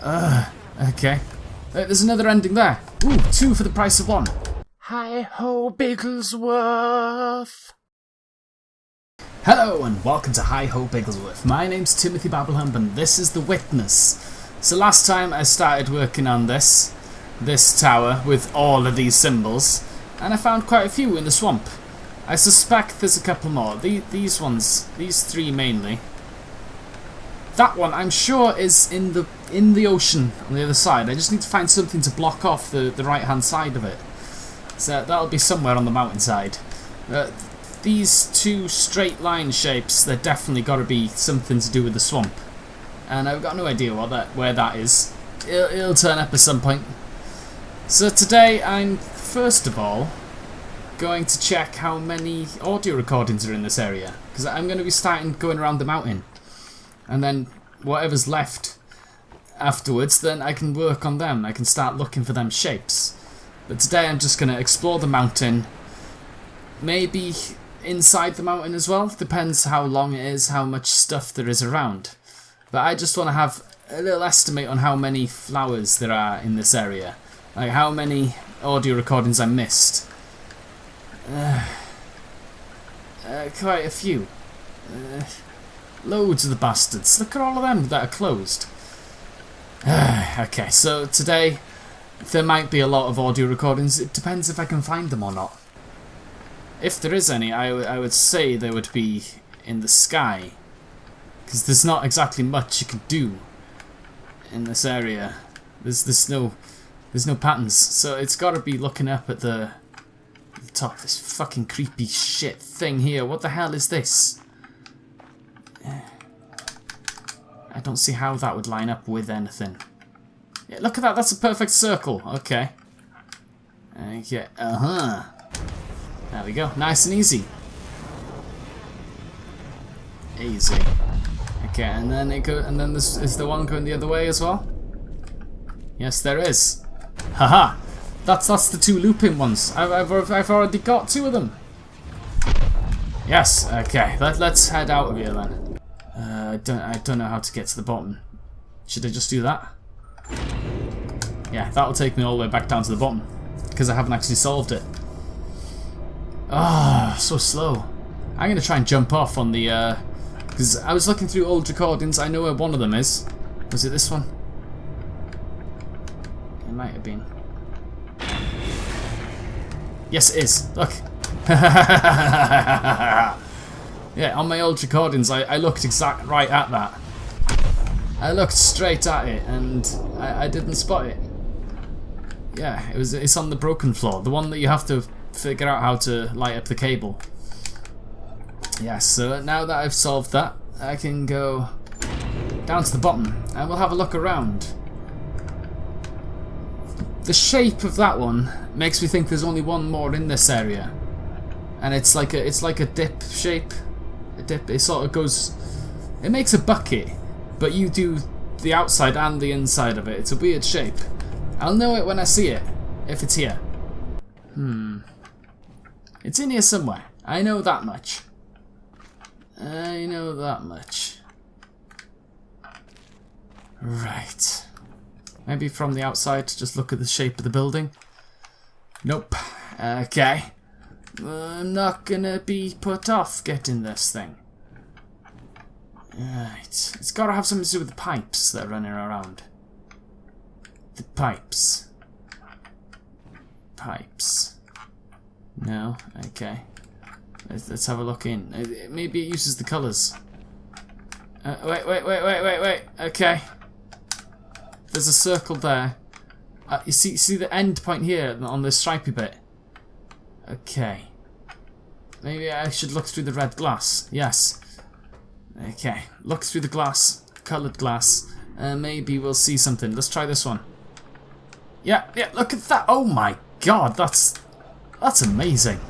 Okay. There's another ending there. Ooh, 2 for the price of 1. Hi-ho, Bigglesworth! Hello and welcome to Hi-ho, Bigglesworth. My name's Timothy Babblehump and this is The Witness. So last time I started working on this tower with all of these symbols, and I found quite a few in the swamp. I suspect there's a couple more. These ones, these 3 mainly. That one I'm sure is in the ocean on the other side. I just need to find something to block off the right hand side of it. So that'll be somewhere on the mountainside. These 2 straight line shapes, they're definitely got to be something to do with the swamp. And I've got no idea where that is. It'll turn up at some point. So today I'm first of all going to check how many audio recordings are in this area, because I'm going to be starting going around the mountain, and then whatever's left afterwards, then I can work on them. I can start looking for them shapes. But today I'm just going to explore the mountain, maybe inside the mountain as well. Depends how long it is, how much stuff there is around. But I just want to have a little estimate on how many flowers there are in this area, like how many audio recordings I missed. Quite a few. Loads of the bastards. Look at all of them that are closed. Okay, so today there might be a lot of audio recordings. It depends if I can find them or not. If there is any, I would say they would be in the sky, because there's not exactly much you can do in this area. There's no patterns, so it's got to be looking up at the top of this fucking creepy shit thing here. What the hell is this? I don't see how that would line up with anything. Yeah, look at that, that's a perfect circle. Okay. Okay, there we go, nice and easy. Easy. Okay, and then is the one going the other way as well? Yes, there is. Haha! That's the 2 looping ones. I've already got 2 of them. Yes. Okay. Let's head out of here then. I don't know how to get to the bottom. Should I just do that? Yeah, that'll take me all the way back down to the bottom, because I haven't actually solved it. Ah, so slow. I'm gonna try and jump off on the because I was looking through old recordings. I know where one of them is. Was it this one? It might have been. Yes, it is. Look. Yeah, on my old recordings, I looked right at that. I looked straight at it, and I didn't spot it. Yeah, it's on the broken floor, the one that you have to figure out how to light up the cable. Yes, so now that I've solved that, I can go down to the bottom, and we'll have a look around. The shape of that one makes me think there's only one more in this area, and it's like a dip shape. A dip. It sort of goes. It makes a bucket, but you do the outside and the inside of it. It's a weird shape. I'll know it when I see it, if it's here. It's in here somewhere. I know that much. I know that much. Right. Maybe from the outside, just look at the shape of the building. Nope. Okay. I'm not gonna be put off getting this thing. Right. It's gotta have something to do with the pipes that are running around. The pipes. Pipes. No? Okay. Let's have a look in. Maybe it uses the colours. Wait. Okay. There's a circle there. You see the end point here on this stripy bit? Okay. Maybe I should look through the red glass. Yes. Okay. Look through the glass. Coloured glass. Maybe we'll see something. Let's try this one. Yeah, look at that. Oh my god, that's amazing.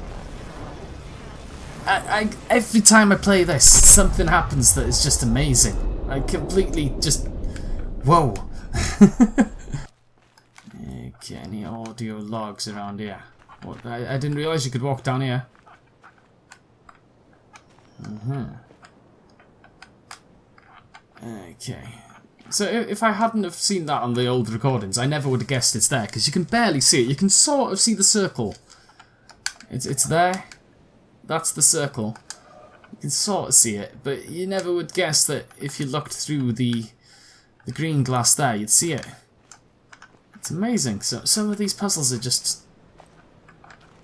Every time I play this, something happens that is just amazing. I completely just... Whoa. Okay, any audio logs around here? What? I didn't realise you could walk down here. Okay. So if I hadn't have seen that on the old recordings, I never would have guessed it's there, because you can barely see it. You can sort of see the circle. It's there. That's the circle. You can sort of see it, but you never would guess that if you looked through the green glass there, you'd see it. It's amazing. So some of these puzzles are just...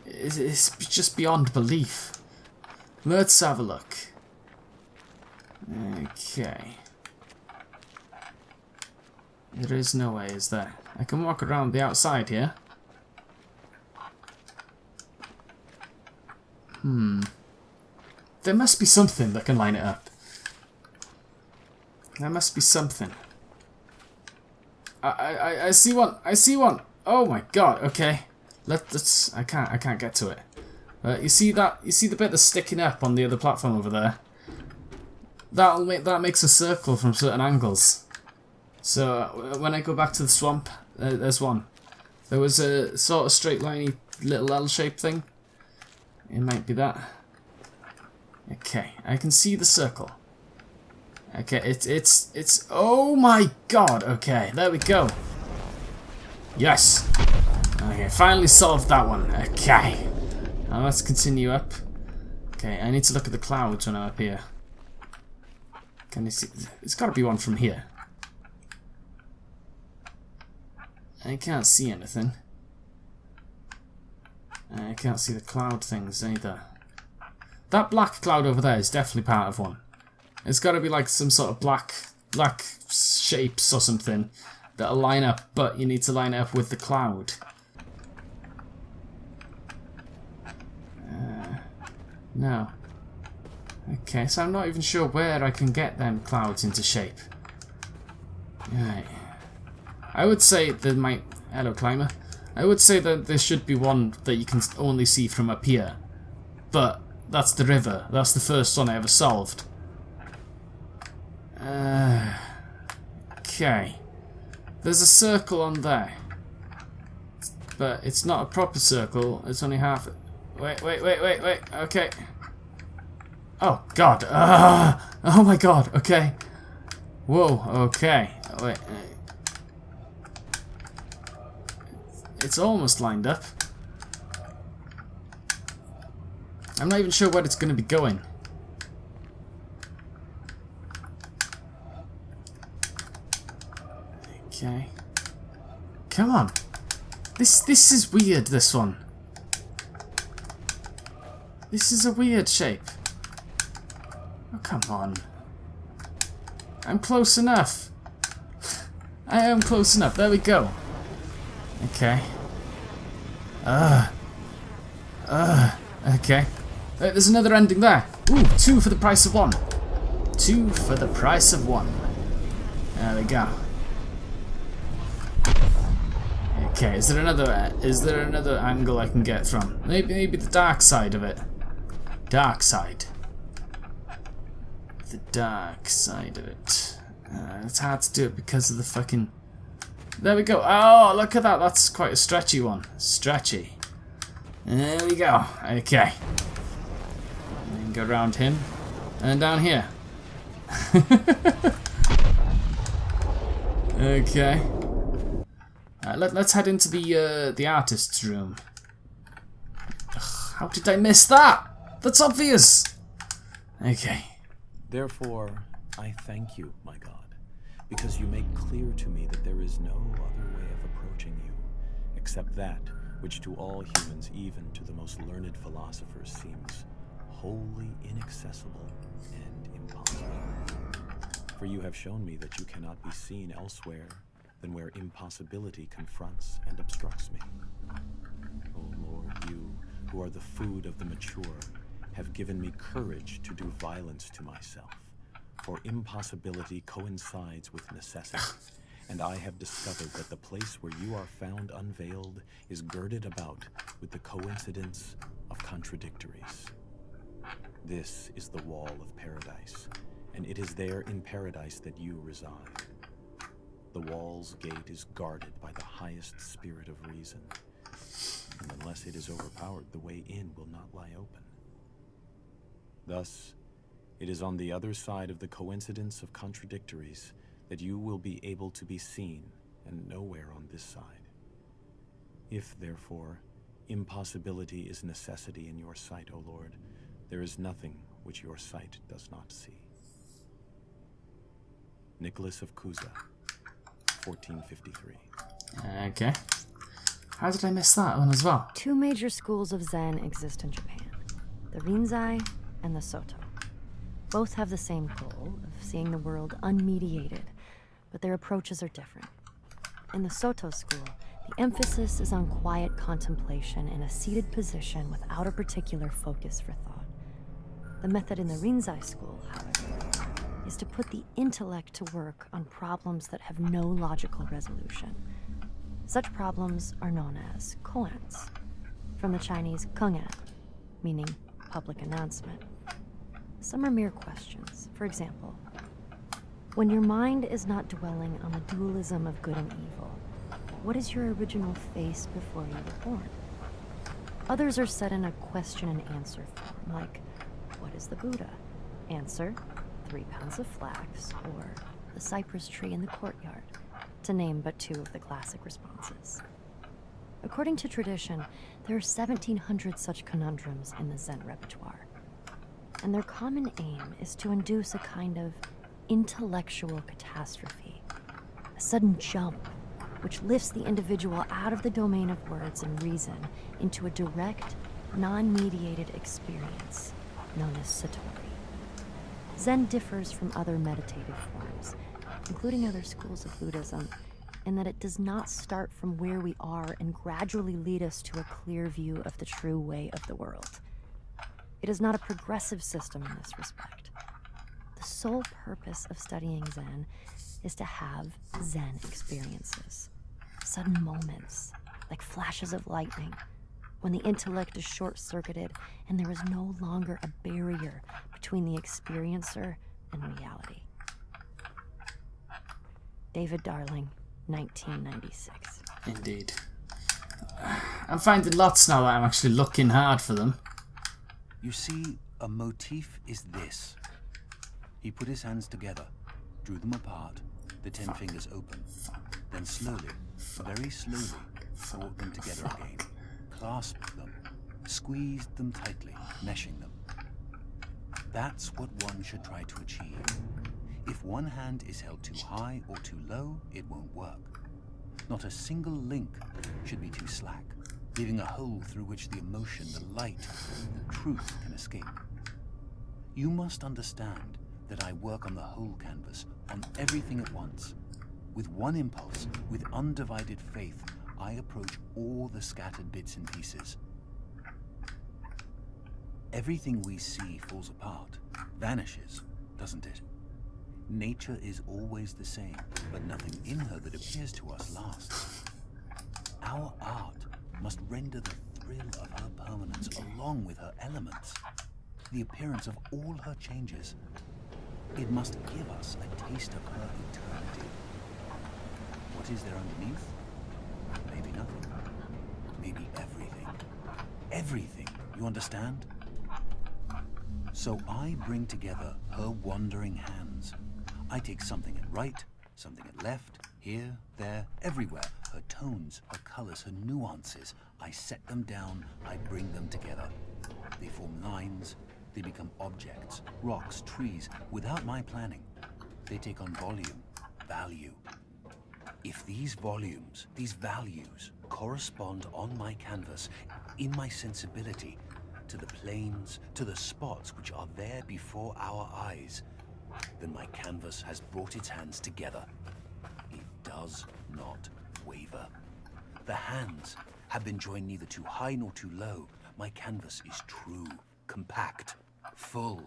It's just beyond belief. Let's have a look. Okay. There is no way, is there? I can walk around the outside here. There must be something that can line it up. There must be something. I see one. I see one. Oh my god. Okay. Let's. I can't get to it. You see that? You see the bit that's sticking up on the other platform over there? That makes a circle from certain angles. So when I go back to the swamp, there's one. There was a sort of straight liney little L-shaped thing. It might be that. Okay, I can see the circle. Okay, it's. Oh my god. Okay, there we go. Yes. Okay, finally solved that one. Okay. Now let's continue up. Okay, I need to look at the clouds when I'm up here. Can you see? There's got to be one from here. I can't see anything. I can't see the cloud things either. That black cloud over there is definitely part of one. It's got to be like some sort of black shapes or something that'll line up, but you need to line it up with the cloud. No. Okay, so I'm not even sure where I can get them clouds into shape. Right. I would say there might... Hello, climber. I would say that there should be one that you can only see from up here. But that's the river. That's the first one I ever solved. Okay. There's a circle on there. But it's not a proper circle. It's only half... Wait. Okay. Oh, God. Oh, my God. Okay. Whoa. Okay. Wait. It's almost lined up. I'm not even sure where it's going to be going. Okay. Come on. This is weird, this one. This is a weird shape. Oh, come on. I'm close enough. I am close enough. There we go. Okay. Okay. There's another ending there. Ooh, 2 for the price of 1. 2 for the price of 1. There we go. Okay, is there another angle I can get from? Maybe the dark side of it. Dark side. The dark side of it. It's hard to do it because of the fucking... There we go. Oh, look at that. That's quite a stretchy one. Stretchy. There we go. Okay. And go around him. And down here. Okay. Let's head into the artist's room. Ugh, how did I miss that? That's obvious. Okay. Therefore, I thank you, my God, because you make clear to me that there is no other way of approaching you, except that which to all humans, even to the most learned philosophers, seems wholly inaccessible and impossible. For you have shown me that you cannot be seen elsewhere than where impossibility confronts and obstructs me. O Lord, you, who are the food of the mature, have given me courage to do violence to myself, for impossibility coincides with necessity, and I have discovered that the place where you are found unveiled is girded about with the coincidence of contradictories. This is the wall of paradise, and it is there in paradise that you reside. The wall's gate is guarded by the highest spirit of reason, and unless it is overpowered, the way in will not lie open. Thus, it is on the other side of the coincidence of contradictories that you will be able to be seen and nowhere on this side. If, therefore, impossibility is necessity in your sight, O Lord, there is nothing which your sight does not see. Nicholas of Cusa, 1453. Okay. How did I miss that one as well? 2 major schools of Zen exist in Japan, the Rinzai and the Soto. Both have the same goal of seeing the world unmediated, but their approaches are different. In the Soto school, the emphasis is on quiet contemplation in a seated position without a particular focus for thought. The method in the Rinzai school, however, is to put the intellect to work on problems that have no logical resolution. Such problems are known as koans, from the Chinese kengan, meaning public announcement. Some are mere questions. For example, when your mind is not dwelling on the dualism of good and evil, what is your original face before you were born? Others are set in a question and answer form, like, what is the Buddha? Answer, 3 pounds of flax, or the cypress tree in the courtyard, to name but 2 of the classic responses. According to tradition, there are 1,700 such conundrums in the Zen repertoire, and their common aim is to induce a kind of intellectual catastrophe, a sudden jump which lifts the individual out of the domain of words and reason into a direct, non-mediated experience known as satori. Zen differs from other meditative forms, including other schools of Buddhism, in that it does not start from where we are and gradually lead us to a clear view of the true way of the world. It is not a progressive system in this respect. The sole purpose of studying Zen is to have Zen experiences, sudden moments, like flashes of lightning, when the intellect is short-circuited and there is no longer a barrier between the experiencer and reality. David Darling, 1996. Indeed. I'm finding lots now that I'm actually looking hard for them. You see, a motif is this. He put his hands together, drew them apart, the 10 fingers open, then slowly, very slowly, brought them together again, clasped them, squeezed them tightly, meshing them. That's what one should try to achieve. If one hand is held too high or too low, it won't work. Not a single link should be too slack, leaving a hole through which the emotion, the light, the truth can escape. You must understand that I work on the whole canvas, on everything at once. With one impulse, with undivided faith, I approach all the scattered bits and pieces. Everything we see falls apart, vanishes, doesn't it? Nature is always the same, but nothing in her that appears to us lasts. Our art must render the thrill of her permanence along with her elements, the appearance of all her changes. It must give us a taste of her eternity. What is there underneath? Maybe nothing. Maybe everything. Everything, you understand? So I bring together her wandering hands. I take something at right, something at left, here, there, everywhere. Her tones, her colors, her nuances. I set them down, I bring them together. They form lines, they become objects, rocks, trees, without my planning. They take on volume, value. If these volumes, these values, correspond on my canvas, in my sensibility, to the planes, to the spots which are there before our eyes, then my canvas has brought its hands together. It does not waver. The hands have been joined neither too high nor too low. My canvas is true, compact, full.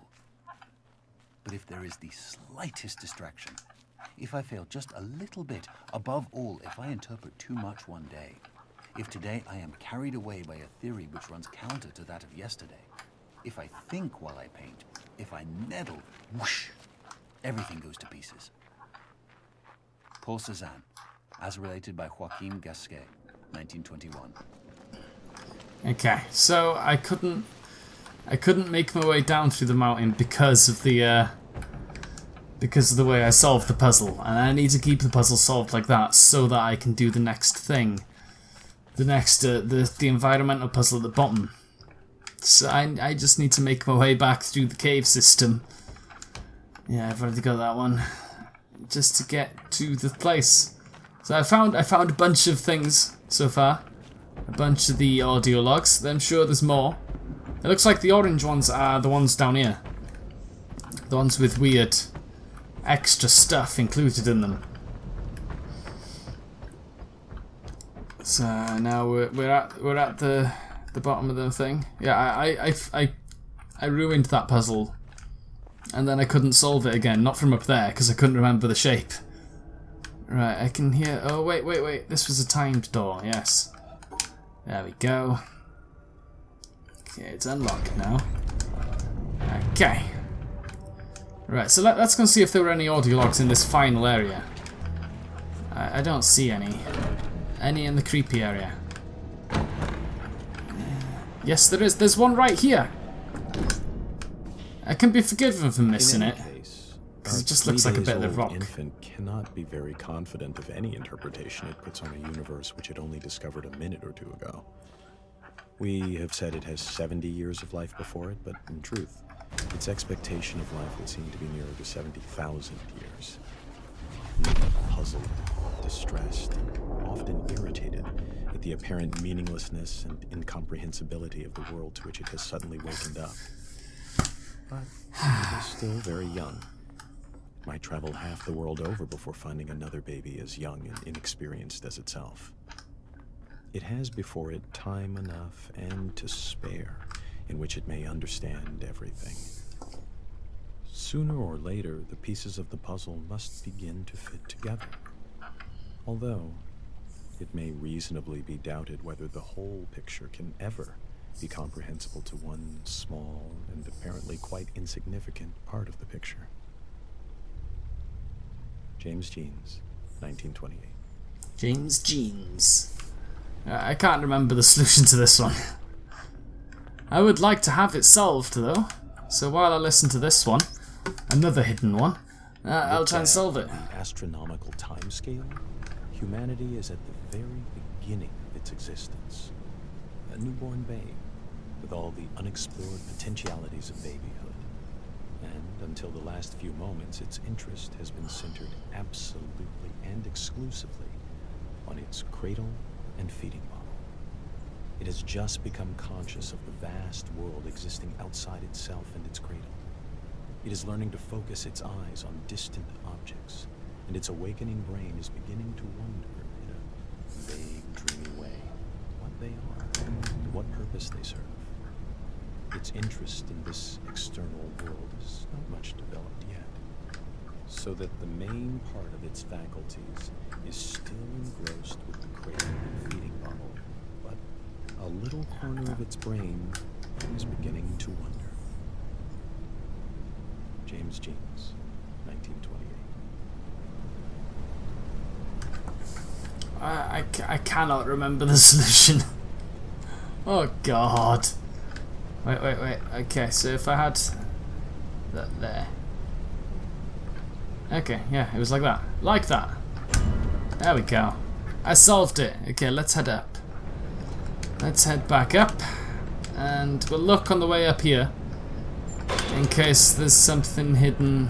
But if there is the slightest distraction, if I fail just a little bit, above all, if I interpret too much one day, if today I am carried away by a theory which runs counter to that of yesterday, if I think while I paint, if I meddle, whoosh, everything goes to pieces. Paul Cézanne, as related by Joaquin Gasquet, 1921. Okay, so I couldn't make my way down through the mountain because of the because of the way I solved the puzzle, and I need to keep the puzzle solved like that so that I can do the next thing. The next, the environmental puzzle at the bottom. So I just need to make my way back through the cave system. Yeah, I've already got that one. Just to get to the place. So I found a bunch of things so far. A bunch of the audio logs. I'm sure there's more. It looks like the orange ones are the ones down here. The ones with weird extra stuff included in them. So now we're at the bottom of the thing. Yeah, I ruined that puzzle, and then I couldn't solve it again. Not from up there because I couldn't remember the shape. Right, I can hear. Oh wait. This was a timed door. Yes. There we go. Okay, it's unlocked now. Okay. Right, so let's go see if there were any audio logs in this final area. I don't see any. Any in the creepy area? Yes, there is. There's one right here. I can be forgiven for missing it. Because it just looks like a bit of the rock. Infant cannot be very confident of any interpretation it puts on a universe which it only discovered a minute or two ago. We have said it has 70 years of life before it, but in truth, its expectation of life would seem to be nearer to 70,000 years. Puzzled, distressed, and often irritated at the apparent meaninglessness and incomprehensibility of the world to which it has suddenly wakened up. But it is still very young. It might travel half the world over before finding another baby as young and inexperienced as itself. It has before it time enough and to spare in which it may understand everything. Sooner or later, the pieces of the puzzle must begin to fit together. Although, it may reasonably be doubted whether the whole picture can ever be comprehensible to one small and apparently quite insignificant part of the picture. James Jeans, 1928. James Jeans. I can't remember the solution to this one. I would like to have it solved though, so while I listen to this one, another hidden one, I'll try and solve it. The astronomical timescale, humanity is at the very beginning of its existence. A newborn babe, with all the unexplored potentialities of babyhood. And until the last few moments, its interest has been centered absolutely and exclusively on its cradle and feeding bottle. It has just become conscious of the vast world existing outside itself and its cradle. It is learning to focus its eyes on distant objects, and its awakening brain is beginning to wonder in a vague, dreamy way what they are and what purpose they serve. Its interest in this external world is not much developed yet, so that the main part of its faculties is still engrossed with the cradle and feeding bottle, but a little corner of its brain is beginning to wonder. James Jeans, 1928. I cannot remember the solution. Oh god. Wait. Okay, so if I had that there. Okay, yeah, it was like that. Like that. There we go. I solved it. Okay, let's head up. Let's head back up. And we'll look on the way up here. In case there's something hidden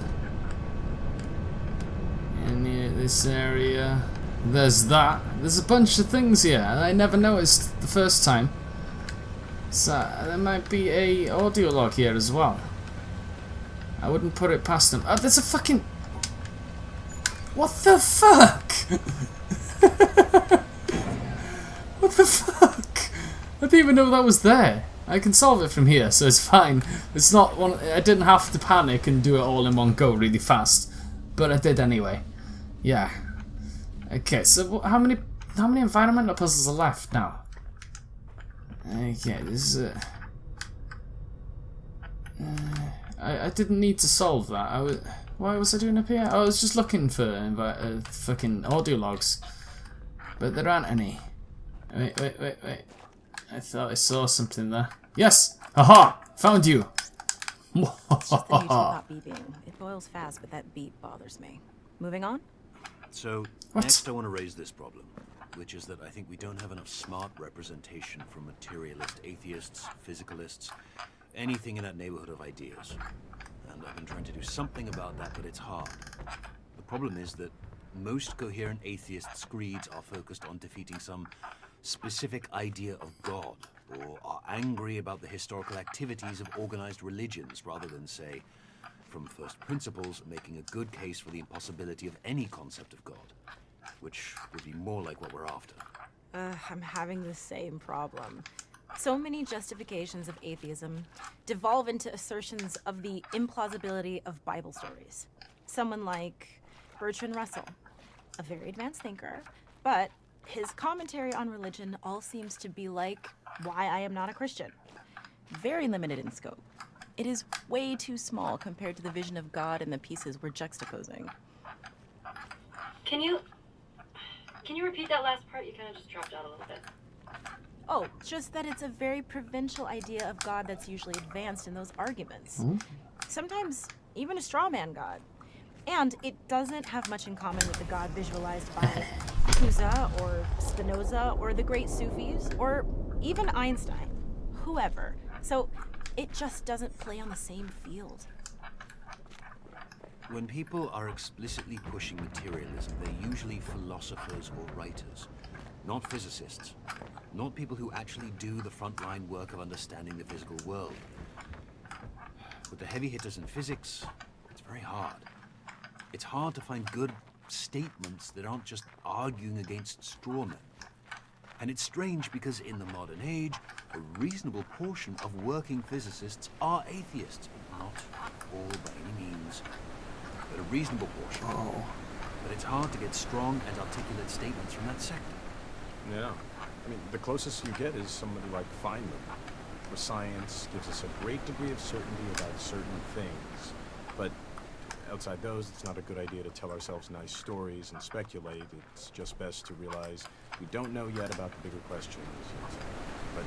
in this area. There's that. There's a bunch of things here, and I never noticed the first time. So there might be a audio log here as well. I wouldn't put it past them. Oh, there's a fucking... What the fuck? What the fuck? I didn't even know that was there. I can solve it from here, so it's fine. It's not one. I didn't have to panic and do it all in one go really fast, but I did anyway. Yeah. Okay, so how many environmental puzzles are left now? Okay, this is I didn't need to solve that. Why was I doing up here? I was just looking for fucking audio logs, but there aren't any. Wait. I thought I saw something there. Yes! Haha! Found you! It's just the new teapot beeping. It boils fast, but that beep bothers me. Moving on? So, next I want to raise this problem, which is that I think we don't have enough smart representation from materialist atheists, physicalists, anything in that neighborhood of ideas. And I've been trying to do something about that, but it's hard. The problem is that most coherent atheists' creeds are focused on defeating some specific idea of God, or are angry about the historical activities of organized religions, rather than, say, from first principles, making a good case for the impossibility of any concept of God, which would be more like what we're after. I'm having the same problem. So many justifications of atheism devolve into assertions of the implausibility of Bible stories. Someone like Bertrand Russell, a very advanced thinker, but his commentary on religion all seems to be like Why I Am Not a Christian. Very limited in scope. It is way too small compared to the vision of God and the pieces we're juxtaposing. Can you repeat that last part? You kind of just dropped out a little bit. Oh, just that it's a very provincial idea of God that's usually advanced in those arguments. Sometimes even a straw man God. And it doesn't have much in common with the God visualized by Cusa or Spinoza or the great Sufis or even Einstein. Whoever. So it just doesn't play on the same field. When people are explicitly pushing materialism, they're usually philosophers or writers, not physicists, not people who actually do the frontline work of understanding the physical world. With the heavy hitters in physics, it's very hard. It's hard to find good statements that aren't just arguing against straw men. And it's strange because in the modern age, a reasonable portion of working physicists are atheists. Not all by any means, but a reasonable portion. But it's hard to get strong and articulate statements from that sector. Yeah. I mean, the closest you get is somebody like Feynman, where science gives us a great degree of certainty about certain things. But outside those, it's not a good idea to tell ourselves nice stories and speculate. It's just best to realize we don't know yet about the bigger questions. But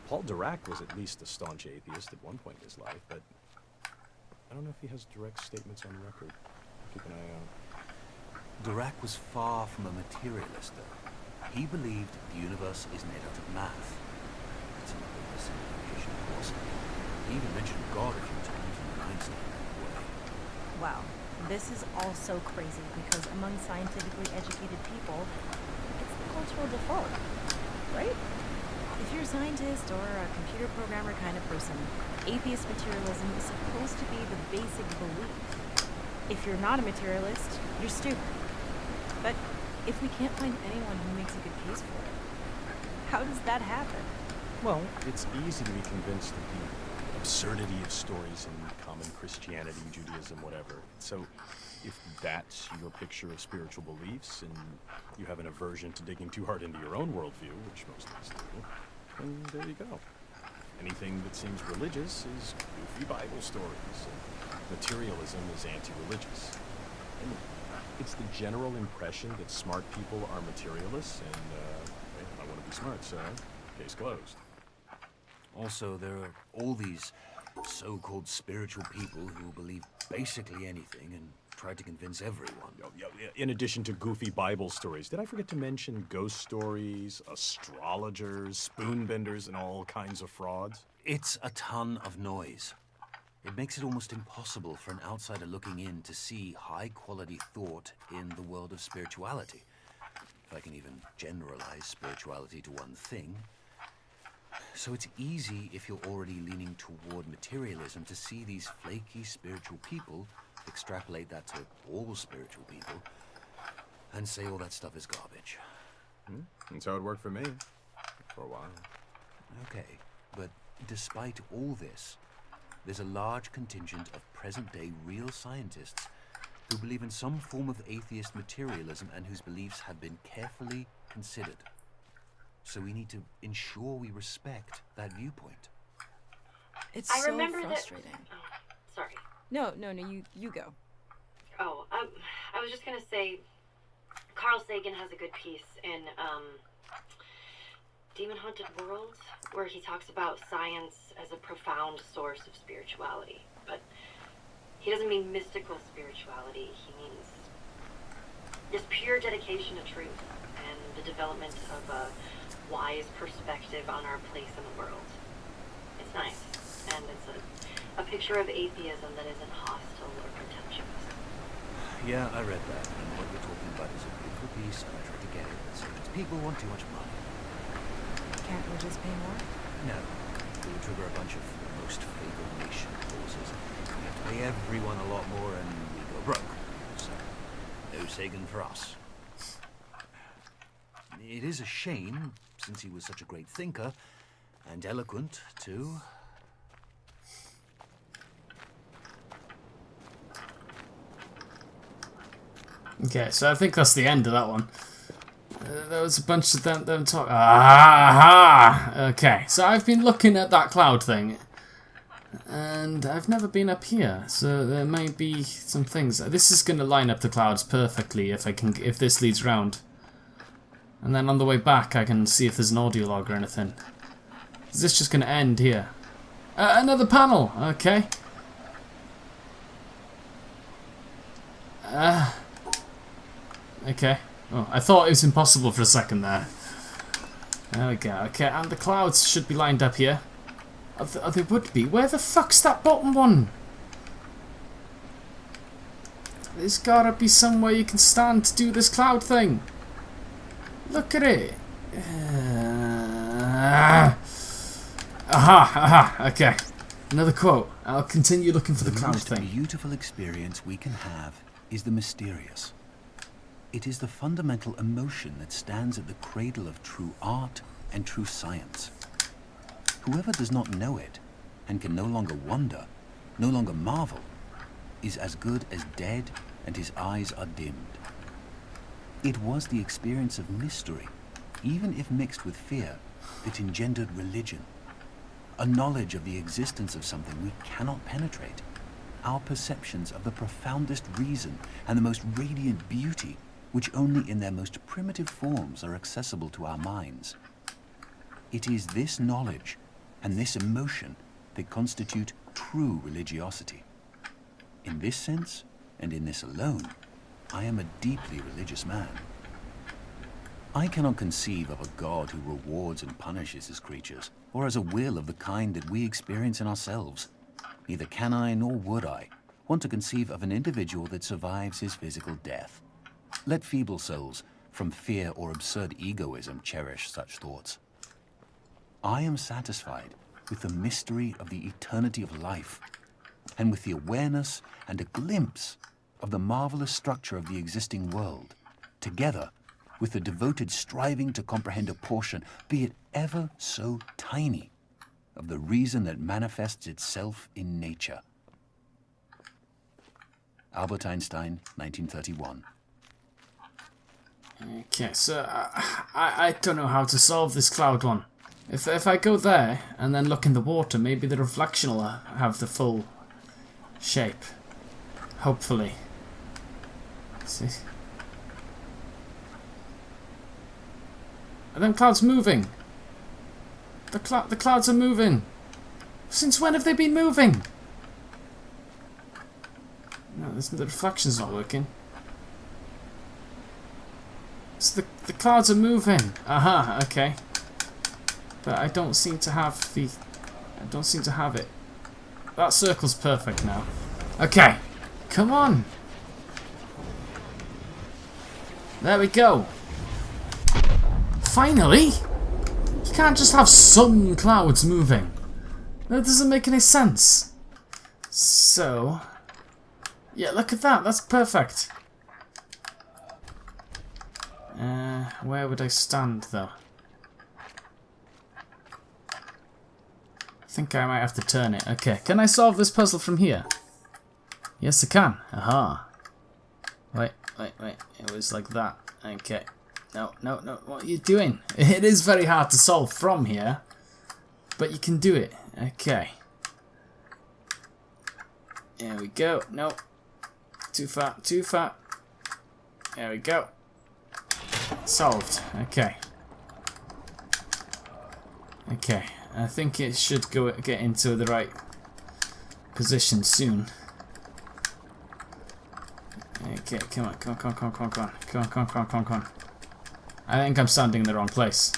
Paul Dirac was at least a staunch atheist at one point in his life, but I don't know if he has direct statements on record. Keep an eye out. Dirac was far from a materialist, though. He believed the universe is made out of math. It's another simplification, of course. He even mentioned God a few times in Einstein that way. Wow, this is all so crazy because among scientifically educated people, it's the cultural default, right? If you're a scientist or a computer programmer kind of person, atheist materialism is supposed to be the basic belief. If you're not a materialist, you're stupid. But if we can't find anyone who makes a good case for it, how does that happen? Well, it's easy to be convinced of the absurdity of stories in common Christianity, Judaism, whatever. So, if that's your picture of spiritual beliefs, and you have an aversion to digging too hard into your own worldview, which most of us do, then there you go. Anything that seems religious is goofy Bible stories. Materialism is anti-religious. And it's the general impression that smart people are materialists, and I want to be smart, so case closed. Also, there are all these so-called spiritual people who believe basically anything and try to convince everyone. In addition to goofy Bible stories, did I forget to mention ghost stories, astrologers, spoonbenders, and all kinds of frauds? It's a ton of noise. It makes it almost impossible for an outsider looking in to see high-quality thought in the world of spirituality. If I can even generalize spirituality to one thing. So it's easy, if you're already leaning toward materialism, to see these flaky spiritual people, extrapolate that to all spiritual people, and say all that stuff is garbage. That's how it worked for me, for a while. Okay, but despite all this, there's a large contingent of present-day real scientists who believe in some form of atheist materialism and whose beliefs have been carefully considered. So we need to ensure we respect that viewpoint. It's I so remember frustrating. that. Oh, sorry. No, you go. Oh, I was just gonna say, Carl Sagan has a good piece in Demon Haunted World, where he talks about science as a profound source of spirituality. But he doesn't mean mystical spirituality. He means just pure dedication to truth and the development of a wise perspective on our place in the world. It's nice, and it's a picture of atheism that isn't hostile or pretentious. Yeah, I read that, and what you're talking about is a beautiful piece, and I tried to get it, but sometimes people want too much money. Can't we just pay more? No. It would trigger a bunch of most favored nation clauses. We have to pay everyone a lot more, and we go broke. So, no Sagan for us. It is a shame, since he was such a great thinker, and eloquent, too. Okay, so I think that's the end of that one. There was a bunch of them talk. Aha! Okay, so I've been looking at that cloud thing, and I've never been up here. So there may be some things. This is going to line up the clouds perfectly if this leads round. And then on the way back, I can see if there's an audio log or anything. Is this just going to end here? Another panel. Okay. Okay. Oh, I thought it was impossible for a second there. There we go. Okay, and the clouds should be lined up here. Oh, they would be. Where the fuck's that bottom one? There's gotta be somewhere you can stand to do this cloud thing. Look at it. Aha, okay. Another quote. I'll continue looking for the cloud most thing. beautiful experience we can have is the mysterious. It is the fundamental emotion that stands at the cradle of true art and true science. Whoever does not know it, and can no longer wonder, no longer marvel, is as good as dead, and his eyes are dimmed. It was the experience of mystery, even if mixed with fear, that engendered religion. A knowledge of the existence of something we cannot penetrate. Our perceptions of the profoundest reason and the most radiant beauty, which only in their most primitive forms are accessible to our minds. It is this knowledge and this emotion that constitute true religiosity. In this sense, and in this alone, I am a deeply religious man. I cannot conceive of a God who rewards and punishes his creatures, or has a will of the kind that we experience in ourselves. Neither can I, nor would I, want to conceive of an individual that survives his physical death. Let feeble souls, from fear or absurd egoism, cherish such thoughts. I am satisfied with the mystery of the eternity of life, and with the awareness and a glimpse of the marvelous structure of the existing world, together with the devoted striving to comprehend a portion, be it ever so tiny, of the reason that manifests itself in nature. Albert Einstein, 1931. Okay, so I don't know how to solve this cloud one. If I go there and then look in the water, maybe the reflection will have the full shape. Hopefully. See? Are them clouds moving? The clouds are moving. Since when have they been moving? No, the reflection's not working. So the clouds are moving. Aha, okay. But I don't seem to have it. That circle's perfect now. Okay. Come on. There we go. Finally! You can't just have some clouds moving. That doesn't make any sense. So... yeah, look at that. That's perfect. Where would I stand, though? I think I might have to turn it. Okay, can I solve this puzzle from here? Yes, I can. Aha. Wait. It was like that. Okay. No. What are you doing? It is very hard to solve from here. But you can do it. Okay. There we go. No. Too far. There we go. Solved. Okay. Okay, I think it should get into the right position soon. Okay, come on. I think I'm standing in the wrong place.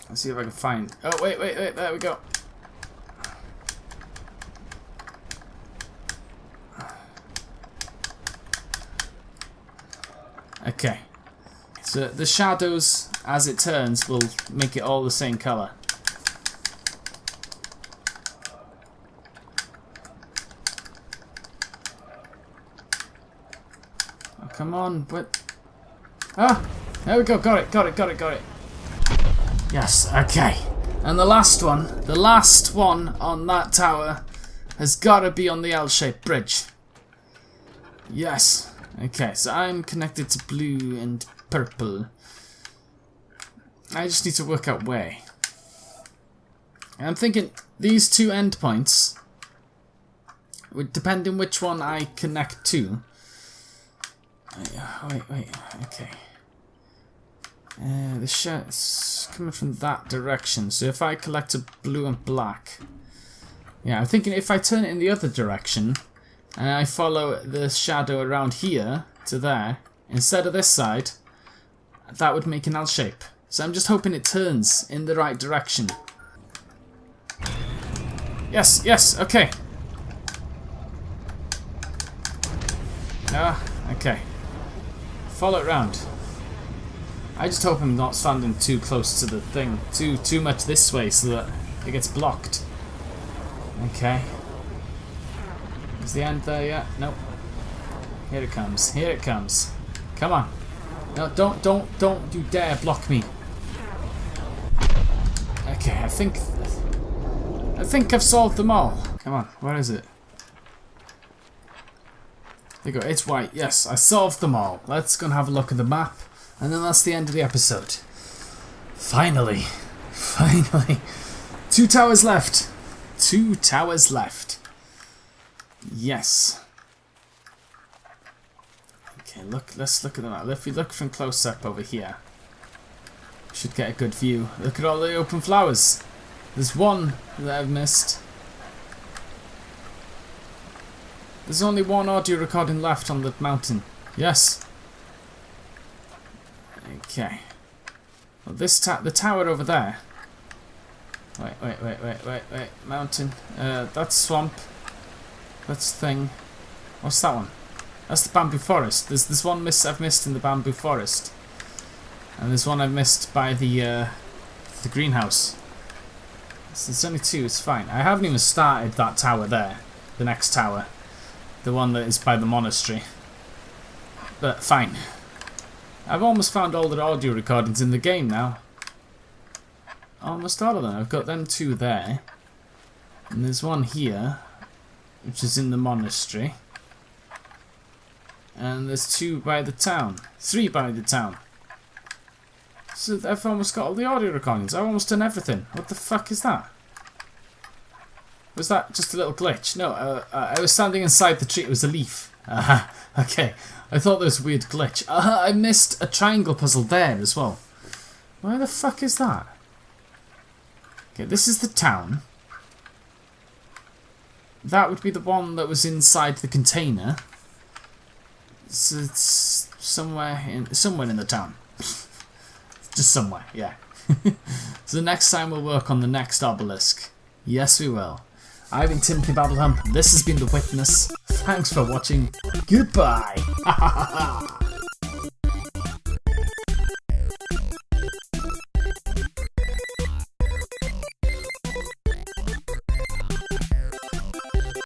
Let's see if I can find... Oh, wait, there we go. Okay. So the shadows, as it turns, will make it all the same colour. Oh, come on, what? Ah! There we go, got it. Yes, okay. And the last one on that tower has got to be on the L-shaped bridge. Yes. Okay, so I'm connected to blue and purple. I just need to work out where. And I'm thinking these two endpoints, depending which one I connect to. Wait, okay. The shit's coming from that direction, so if I collect a blue and black... Yeah, I'm thinking if I turn it in the other direction, and I follow the shadow around here to there, instead of this side, that would make an L shape. So I'm just hoping it turns in the right direction. Yes, okay. Okay. Follow it round. I just hope I'm not standing too close to the thing, too much this way so that it gets blocked. Okay. Is the end there yet? Nope. Here it comes. Come on. No, don't you dare block me. Okay, I think I've solved them all. Come on, where is it? There you go, it's white. Yes, I solved them all. Let's go and have a look at the map. And then that's the end of the episode. Finally. 2 towers left. 2 towers left. Yes. Okay, let's look at the map. If we look from close up over here, we should get a good view. Look at all the open flowers. There's one that I've missed. There's only one audio recording left on the mountain. Yes. Okay. Well, the tower over there. Wait. Mountain. That's swamp. That's thing. What's that one? That's the bamboo forest. There's one I've missed in the bamboo forest, and there's one I've missed by the greenhouse. So there's only 2. It's fine. I haven't even started that tower there. The next tower, the one that is by the monastery. But fine. I've almost found all the audio recordings in the game now. Almost all of them. I've got them 2 there. And there's one here, which is in the monastery. And there's 2 by the town. 3 by the town. So I've almost got all the audio recordings. I've almost done everything. What the fuck is that? Was that just a little glitch? No, I was standing inside the tree. It was a leaf. Okay. I thought there was a weird glitch. I missed a triangle puzzle there as well. Where the fuck is that? Okay, this is the town. That would be the one that was inside the container. So it's somewhere in the town. Just somewhere, yeah. So the next time we'll work on the next obelisk. Yes, we will. I've been Timothy Babblehump. This has been The Witness. Thanks for watching. Goodbye.